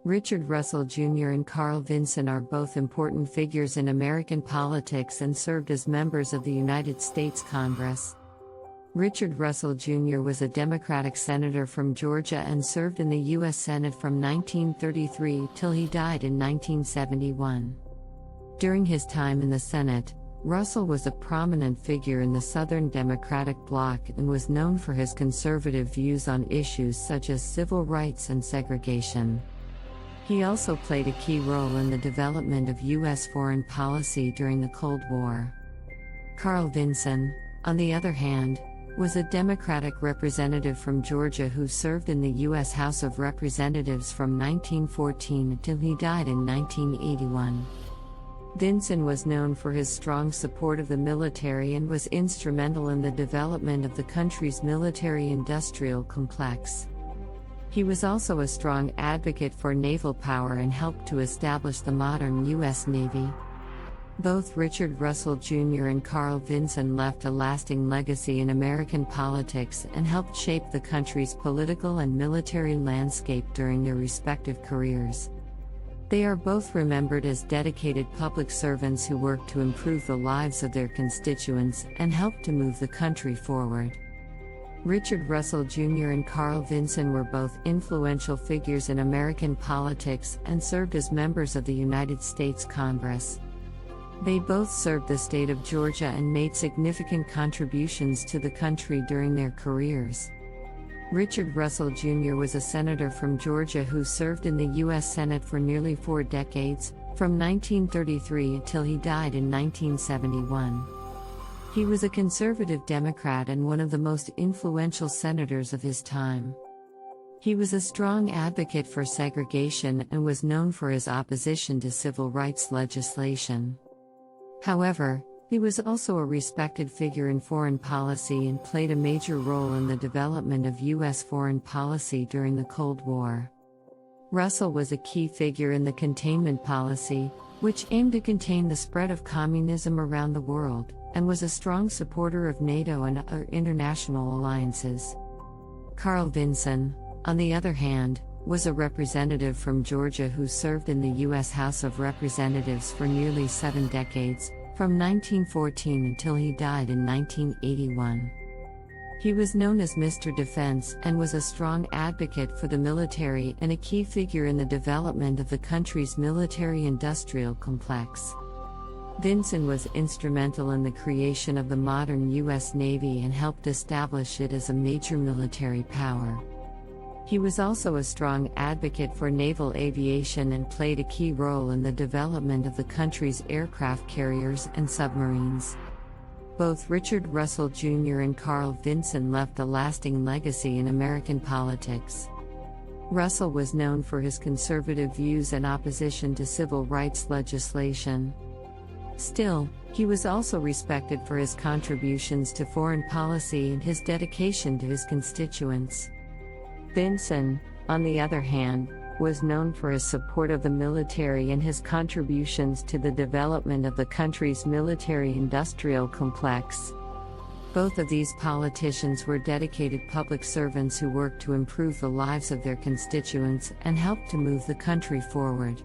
Richard Russell Jr. and Carl Vinson are both important figures in American politics and served as members of the United States Congress. Richard Russell Jr. was a Democratic senator from Georgia and served in the U.S. Senate from 1933 till he died in 1971. During his time in the Senate, Russell was a prominent figure in the Southern Democratic bloc and was known for his conservative views on issues such as civil rights and segregation. He also played a key role in the development of U.S. foreign policy during the Cold War. Carl Vinson, on the other hand, was a Democratic representative from Georgia who served in the U.S. House of Representatives from 1914 until he died in 1981. Vinson was known for his strong support of the military and was instrumental in the development of the country's military-industrial complex. He was also a strong advocate for naval power and helped to establish the modern U.S. Navy. Both Richard Russell Jr. and Carl Vinson left a lasting legacy in American politics and helped shape the country's political and military landscape during their respective careers. They are both remembered as dedicated public servants who worked to improve the lives of their constituents and helped to move the country forward. Richard Russell Jr. and Carl Vinson were both influential figures in American politics and served as members of the United States Congress. They both served the state of Georgia and made significant contributions to the country during their careers. Richard Russell Jr. was a senator from Georgia who served in the U.S. Senate for nearly 4 decades, from 1933 until he died in 1971. He was a conservative Democrat and one of the most influential senators of his time. He was a strong advocate for segregation and was known for his opposition to civil rights legislation. However, he was also a respected figure in foreign policy and played a major role in the development of U.S. foreign policy during the Cold War. Russell was a key figure in the containment policy, which aimed to contain the spread of communism around the world, and was a strong supporter of NATO and other international alliances. Carl Vinson, on the other hand, was a representative from Georgia who served in the U.S. House of Representatives for nearly 7 decades, from 1914 until he died in 1981. He was known as Mr. Defense and was a strong advocate for the military and a key figure in the development of the country's military-industrial complex. Vinson was instrumental in the creation of the modern U.S. Navy and helped establish it as a major military power. He was also a strong advocate for naval aviation and played a key role in the development of the country's aircraft carriers and submarines. Both Richard Russell Jr. and Carl Vinson left a lasting legacy in American politics. Russell was known for his conservative views and opposition to civil rights legislation. Still, he was also respected for his contributions to foreign policy and his dedication to his constituents. Vinson, on the other hand, was known for his support of the military and his contributions to the development of the country's military-industrial complex. Both of these politicians were dedicated public servants who worked to improve the lives of their constituents and helped to move the country forward.